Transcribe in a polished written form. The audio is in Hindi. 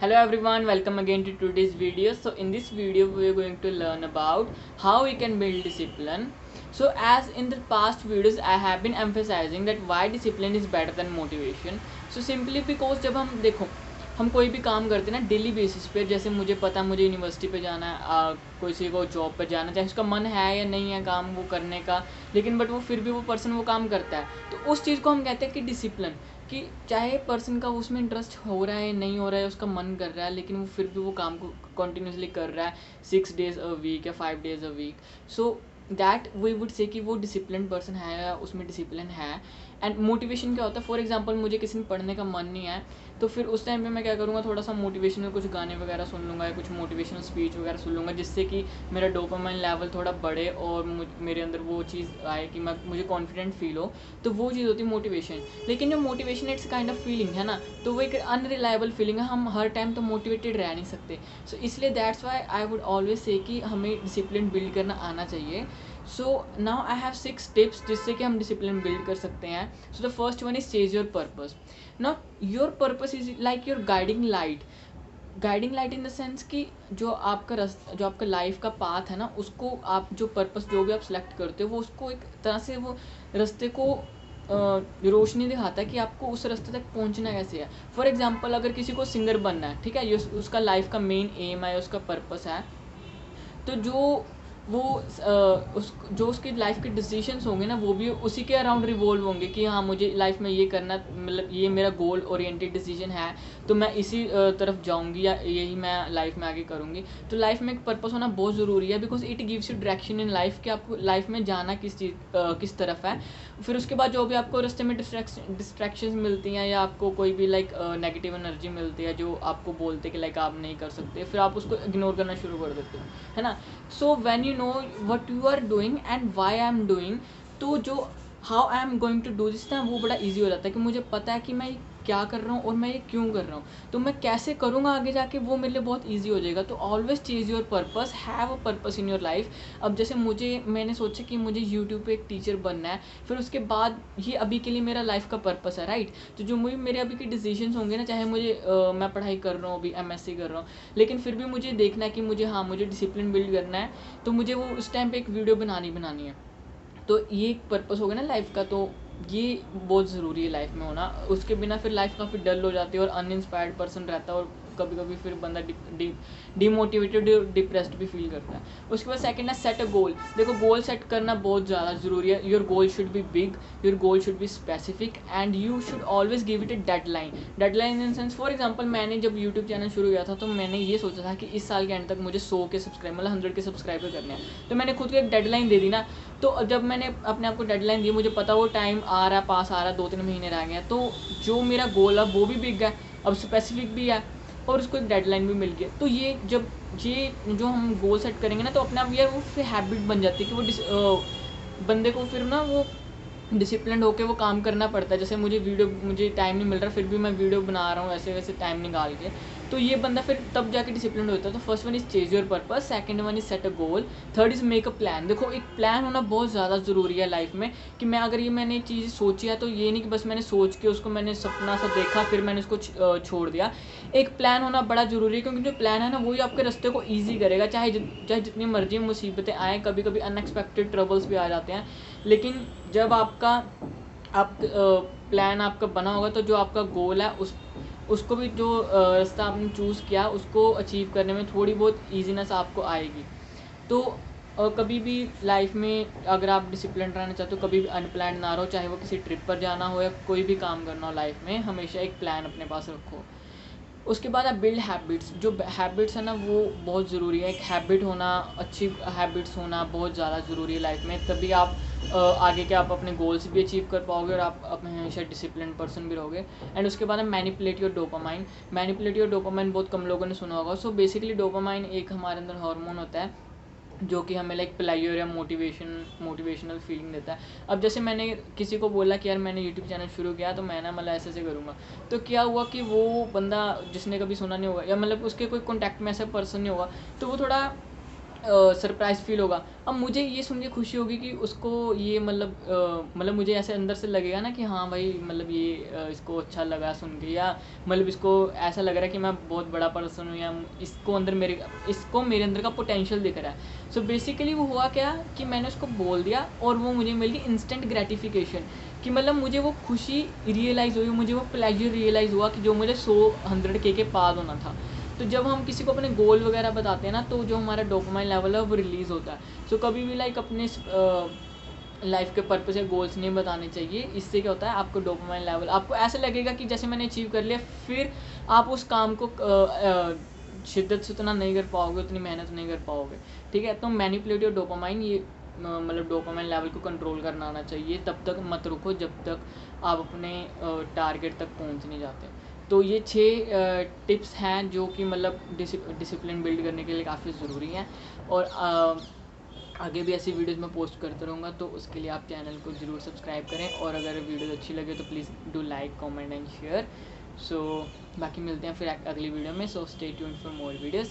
Hello everyone, welcome again to today's video. So in this video we are going to learn about how we can build discipline. So as in the past videos I have been emphasizing that why discipline is better than motivation. So simply because जब हम कोई भी काम करते हैं ना डेली बेसिस पे, जैसे मुझे पता मुझे यूनिवर्सिटी पे जाना है, किसी को जॉब पे जाना, चाहे उसका मन है या नहीं है काम वो करने का, लेकिन बट वो फिर भी वो पर्सन वो काम करता है, तो उस चीज़ को हम कहते हैं कि डिसिप्लिन। कि चाहे पर्सन का उसमें इंटरेस्ट हो रहा है नहीं हो रहा है, उसका मन कर रहा है, लेकिन वो फिर भी वो काम को कंटिन्यूसली कर रहा है 6 days a week या 5 days a week. So that we would say कि वो डिसिप्लिन पर्सन है या उसमें डिसिप्लिन है. एंड मोटिवेशन क्या होता है, फॉर एग्जाम्पल मुझे किसी ने पढ़ने का मन नहीं है, तो फिर उस टाइम पे मैं क्या करूँगा, थोड़ा सा मोटिवेशनल कुछ गाने वगैरह सुन लूँगा या कुछ मोटिवेशनल स्पीच वगैरह सुन लूँगा, जिससे कि मेरा डोपामाइन लेवल थोड़ा बढ़े और मेरे अंदर वो चीज़ आए कि मुझे कॉन्फिडेंट फील हो. तो वो चीज़ होती है मोटिवेशन. लेकिन जो motivation it's kind of feeling है ना, तो वो एक अनरिलायबल फीलिंग है, हम हर टाइम तो मोटिवेटेड रह नहीं सकते. सो इसलिए that's why I would always say कि हमें डिसिप्लिन बिल्ड करना आना चाहिए. So now I have 6 tips जिससे कि हम डिसिप्लिन बिल्ड कर सकते हैं. So the first one is chase your purpose. Now your purpose is like your guiding light. Guiding light in the sense कि जो आपका लाइफ का पाथ है ना, उसको आप जो पर्पस जो भी आप सिलेक्ट करते हो, वो उसको एक तरह से वो रास्ते को रोशनी दिखाता है कि आपको उस रास्ते तक पहुंचना कैसे है. फॉर एग्जांपल अगर किसी को सिंगर बनना है, ठीक है, ये उसका लाइफ का मेन एम है, उसका पर्पस है, तो जो उसकी लाइफ के डिसीजंस होंगे ना, वो भी उसी के अराउंड रिवॉल्व होंगे कि हाँ मुझे लाइफ में ये करना, मतलब ये मेरा गोल ओरिएंटेड डिसीजन है, तो मैं इसी तरफ जाऊंगी या यही मैं लाइफ में आगे करूँगी. तो लाइफ में एक पर्पस होना बहुत ज़रूरी है, because it gives you direction in life कि आपको लाइफ में जाना किस तरफ है. फिर उसके बाद जो भी आपको रास्ते में डिस्ट्रैक्शंस मिलती हैं या आपको कोई भी नेगेटिव एनर्जी मिलती है जो आपको बोलते हैं कि आप नहीं कर सकते, फिर आप उसको इग्नोर करना शुरू कर देते हो, है ना. So when you know what you are doing and why I am doing, तो जो how I am going to do this ना, वो बड़ा ईजी हो जाता है कि मुझे पता है कि मैं क्या कर रहा हूँ और मैं ये क्यों कर रहा हूँ, तो मैं कैसे करूँगा आगे जाके, वो मेरे लिए बहुत ईजी हो जाएगा. तो always chase your purpose, have a purpose in your life. अब जैसे मैंने सोचा कि मुझे यूट्यूब पे एक टीचर बनना है, फिर उसके बाद ये अभी के लिए मेरा लाइफ का पर्पस है, राइट. तो जो मेरे अभी के डिसीजंस होंगे ना, चाहे मैं पढ़ाई कर रहा हूँ, अभी MSc कर रहा हूँ, लेकिन फिर भी मुझे देखना है कि मुझे डिसिप्लिन बिल्ड करना है, तो मुझे वो उस टाइम पे एक वीडियो बनानी है. तो ये एक पर्पस हो गया ना लाइफ का, तो ये बहुत ज़रूरी है लाइफ में होना. उसके बिना फिर लाइफ काफ़ी डल हो जाती है और अनइंस्पायर्ड पर्सन रहता है, और कभी कभी फिर बंदा डिमोटिवेटेड और डिप्रेस्ड भी फील करता है. उसके बाद सेकंड है सेट अ गोल. देखो गोल सेट करना बहुत ज़्यादा ज़रूरी है. Your goal should be big, your goal should be specific, and you should always give it A deadline in sense. For example मैंने जब यूट्यूब चैनल शुरू किया था, तो मैंने ये सोचा था कि इस साल के एंड तक मुझे 100 के सब्सक्राइबर, मतलब 100 के सब्सक्राइबर करने हैं. तो मैंने खुद को एक डेडलाइन दे दी ना. तो जब मैंने अपने आप को डेडलाइन दी, मुझे पता वो टाइम आ रहा है, पास आ रहा है, 2-3 महीने रह गए हैं, तो जो मेरा गोल है वो भी बिग है, अब स्पेसिफिक भी है, और उसको एक डेडलाइन भी मिल गया. तो ये जो हम गोल सेट करेंगे ना, तो अपने आप यार वो फिर हैबिट बन जाती है कि वो बंदे को फिर ना वो डिसिप्लिन होकर वो काम करना पड़ता है. जैसे मुझे टाइम नहीं मिल रहा, फिर भी मैं वीडियो बना रहा हूँ ऐसे वैसे टाइम निकाल के, तो ये बंदा फिर तब जाके डिसिप्लिन होता है. तो first one is chase your purpose, second one is set a goal, third is make a plan. देखो एक प्लान होना बहुत ज़्यादा ज़रूरी है लाइफ में, कि मैंने चीज़ सोची है, तो ये नहीं कि बस मैंने सोच के उसको मैंने सपना सा देखा फिर मैंने उसको छोड़ दिया. एक प्लान होना बड़ा ज़रूरी है, क्योंकि जो प्लान है ना, वही आपके रास्ते को ईजी करेगा. चाहे जितनी मर्जी मुसीबतें आएँ, कभी कभी अनएक्सपेक्टेड ट्रबल्स भी आ जाते हैं, लेकिन जब प्लान आपका बना होगा, तो जो आपका गोल है उसको भी जो रास्ता आपने चूज़ किया उसको अचीव करने में थोड़ी बहुत ईजीनेस आपको आएगी. तो कभी भी लाइफ में अगर आप डिसिप्लिन रहना चाहते हो, कभी भी अनप्लान ना रहो, चाहे वो किसी ट्रिप पर जाना हो या कोई भी काम करना हो लाइफ में, हमेशा एक प्लान अपने पास रखो. उसके बाद आप बिल्ड हैबिट्स. जो हैबिट्स है ना, वो बहुत ज़रूरी है. एक हैबिट होना, अच्छी हैबिट्स होना बहुत ज़्यादा ज़रूरी है लाइफ में, तभी आप आगे के आप अपने गोल्स भी अचीव कर पाओगे और आप हमेशा डिसिप्लिन पर्सन भी रहोगे. एंड उसके बाद है manipulate your dopamine. Manipulate your dopamine बहुत कम लोगों ने सुना होगा. सो बेसिकली डोपामाइन एक हमारे अंदर हार्मोन होता है जो कि हमें प्लेजर या मोटिवेशनल फीलिंग देता है. अब जैसे मैंने किसी को बोला कि यार मैंने यूट्यूब चैनल शुरू किया, तो मैं ना ऐसे करूँगा, तो क्या हुआ कि वो बंदा जिसने कभी सुना नहीं होगा या उसके कोई कॉन्टैक्ट में ऐसा पर्सन नहीं होगा, तो वो थोड़ा सरप्राइज़ फ़ील होगा। अब मुझे ये सुन के खुशी होगी कि उसको ये मतलब मुझे ऐसे अंदर से लगेगा ना कि हाँ भाई, मतलब ये इसको अच्छा लगा सुन के, या मतलब इसको ऐसा लग रहा है कि मैं बहुत बड़ा पर्सन हूँ, या इसको मेरे अंदर का पोटेंशियल दिख रहा है। सो बेसिकली वो हुआ क्या कि मैंने उसको बोल दिया और वो मुझे मिल गई इंस्टेंट ग्रेटिफिकेशन, कि मतलब मुझे वो खुशी रियलाइज़ हुई, मुझे वो प्लेजर रियलाइज़ हुआ कि जो मुझे 100 के बाद होना था। तो जब हम किसी को अपने गोल वगैरह बताते हैं ना, तो जो हमारा डोपामाइन लेवल है वो रिलीज़ होता है। सो कभी भी लाइक अपने लाइफ के पर्पस या गोल्स नहीं बताने चाहिए। इससे क्या होता है, आपको डोपामाइन लेवल, आपको ऐसा लगेगा कि जैसे मैंने अचीव कर लिया, फिर आप उस काम को शिद्दत से उतना नहीं कर पाओगे, उतनी मेहनत नहीं कर पाओगे। ठीक है, तो मैनिपुलेट योर डोपामाइन, ये मतलब डोपामाइन लेवल को कंट्रोल करना आना चाहिए। तब तक मत रुको जब तक आप अपने टारगेट तक पहुंच नहीं जाते। तो ये 6 टिप्स हैं जो कि मतलब डिसिप्लिन बिल्ड करने के लिए काफ़ी ज़रूरी हैं। और आगे भी ऐसी वीडियोस मैं पोस्ट करता रहूँगा, तो उसके लिए आप चैनल को ज़रूर सब्सक्राइब करें। और अगर वीडियो अच्छी लगे तो please do like, comment and share. So बाकी मिलते हैं फिर अगली वीडियो में। So stay tuned for more videos.